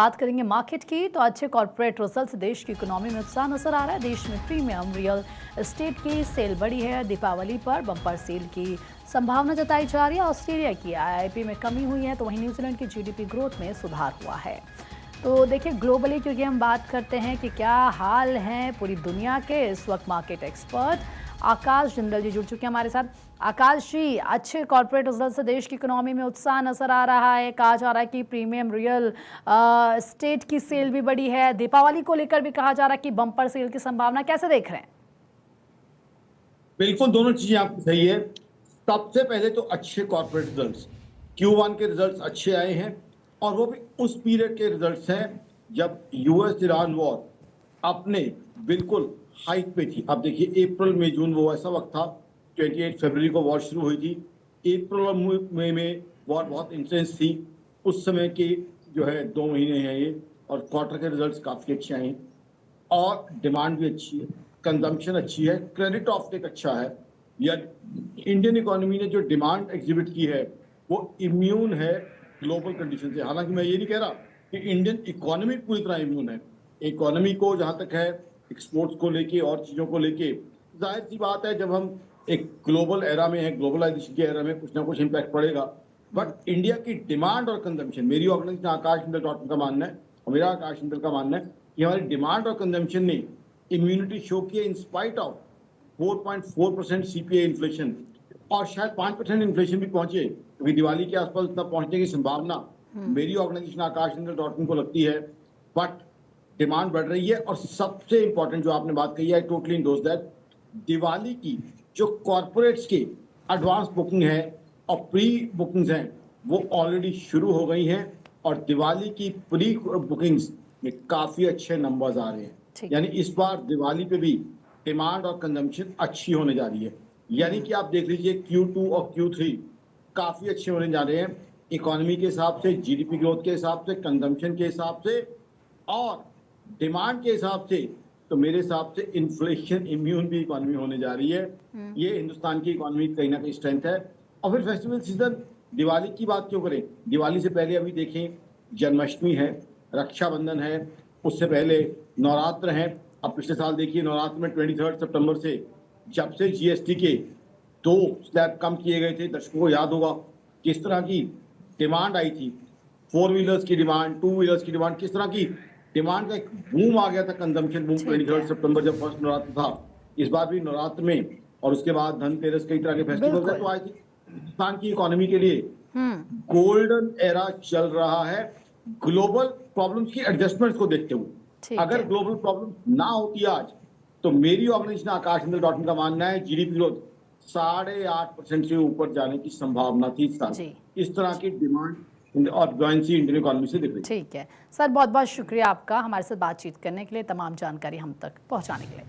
बात करेंगे मार्केट की तो अच्छे कॉर्पोरेट रिजल्ट से देश की इकोनॉमी में उत्साह नजर आ रहा है। देश में प्रीमियम रियल एस्टेट की सेल बढ़ी है। दीपावली पर बम्पर सेल की संभावना जताई जा रही है। ऑस्ट्रेलिया की आईआईपी में कमी हुई है तो वहीं न्यूजीलैंड की जीडीपी ग्रोथ में सुधार हुआ है। तो देखिए ग्लोबली क्योंकि हम बात करते हैं कि क्या हाल है पूरी दुनिया के, इस वक्त मार्केट एक्सपर्ट आकाश जिंदल जी जुड़ चुके हैं हमारे साथ। आकाश जी, अच्छे कॉर्पोरेट रिजल्ट से देश की इकोनॉमी में उत्साह नजर आ रहा है। कहा जा रहा है कि प्रीमियम रियल एस्टेट की सेल भी बढ़ी है। दीपावली को लेकर भी कहा जा रहा है कि बम्पर सेल की संभावना, कैसे देख रहे हैं? बिल्कुल, दोनों चीजें आपकी सही है। सबसे पहले तो अच्छे कॉर्पोरेट रिजल्ट्स, Q1 के रिजल्ट्स अच्छे आए हैं और वो भी उस पीरियड के रिजल्ट्स हैं जब यूएस ईरान वॉर अपने बिल्कुल हाइट पे थी। अब देखिए अप्रैल मई जून वो ऐसा वक्त था, 28 फरवरी को वॉर शुरू हुई थी। अप्रैल और मई में वॉर बहुत इंटेंस थी। उस समय के जो है 2 महीने हैं ये, और क्वार्टर के रिजल्ट्स काफी अच्छे आए हैं और डिमांड भी अच्छी है, कंजम्पशन अच्छी है, क्रेडिट ऑफटेक अच्छा है। या इंडियन इकोनॉमी ने जो डिमांड एग्जिबिट की है वो इम्यून है ग्लोबल कंडीशन से। हालांकि मैं ये नहीं कह रहा कि इंडियन इकोनॉमी पूरी तरह इम्यून है। इकोनॉमी को जहां तक है एक्सपोर्ट्स को लेके और चीजों को लेके, जाहिर सी बात है जब हम एक ग्लोबल एरा में है, ग्लोबलाइजेशन के एरा में कुछ ना कुछ इम्पैक्ट पड़ेगा। बट इंडिया की डिमांड और कंजम्पशन, मेरी ऑर्गेनाइजेशन आकाश इंदल डॉट का मानना है और मेरा आकाश इंदल का मानना है कि हमारी डिमांड और कंजम्पशन ने इम्यूनिटी शो की है in spite of 4.4% CPI inflation, और शायद 5% इन्फ्लेशन भी पहुंचे, क्योंकि दिवाली के आसपास इतना पहुंचने की संभावना मेरी ऑर्गेनाइजेशन आकाश इंदल डॉट को लगती है। बट डिमांड बढ़ रही है और सबसे इंपॉर्टेंट जो आपने बात कही है, टोटली इंडोर्स दैट, दिवाली की जो कॉर्पोरेट्स के एडवांस बुकिंग है और प्री बुकिंग्स हैं वो ऑलरेडी शुरू हो गई हैं और दिवाली की प्री बुकिंग्स में काफी अच्छे नंबर्स आ रहे हैं। यानी इस बार दिवाली पे भी डिमांड और कंजम्पशन अच्छी होने जा रही है। यानी कि आप देख लीजिए Q2 और Q3 काफी अच्छे होने जा रहे हैं इकोनॉमी के हिसाब से, जीडीपी ग्रोथ के हिसाब से, कंजम्पशन के हिसाब से और डिमांड के हिसाब से। तो मेरे हिसाब से इन्फ्लेशन इम्यून भी इकोनॉमी होने जा रही है। ये हिंदुस्तान की इकोनॉमी कहीं ना कहीं स्ट्रेंथ है। और फिर फेस्टिवल सीजन, दिवाली की बात क्यों करें, दिवाली से पहले अभी देखें जन्माष्टमी है, रक्षाबंधन है, उससे पहले नवरात्र है। अब पिछले साल देखिए नवरात्र में 23 सितंबर से जब से जीएसटी के 2 स्लैब कम किए गए थे, दर्शकों को याद होगा किस तरह की डिमांड आई थी। 4 व्हीलर्स की डिमांड, 2 व्हीलर्स की डिमांड, किस तरह की डिमांड का एक बूम आ गया था, कंजम्पशन बूम 23 सितंबर जब फर्स्ट नवरात्र था। इस बार भी नवरात्र में और उसके बाद धनतेरस, कई तरह के फेस्टिवल्स है। तो आई थिंक हिंदुस्तान की इकोनॉमी के लिए गोल्डन एरा चल रहा है ग्लोबल प्रॉब्लम्स की एडजस्टमेंट्स को देखते हुए। अगर ग्लोबल प्रॉब्लम ना होती आज तो मेरी ऑर्गेनाइजेशन आकाश इंदल डॉट का मानना है जीडीपी ग्रोथ 8.5% से ऊपर जाने की संभावना थी इस साल। इस तरह की डिमांड और बॉयंसी इंडियन इकोनॉमी से दिख रही है। ठीक है सर, बहुत बहुत शुक्रिया आपका हमारे साथ बातचीत करने के लिए, तमाम जानकारी हम तक पहुंचाने के लिए।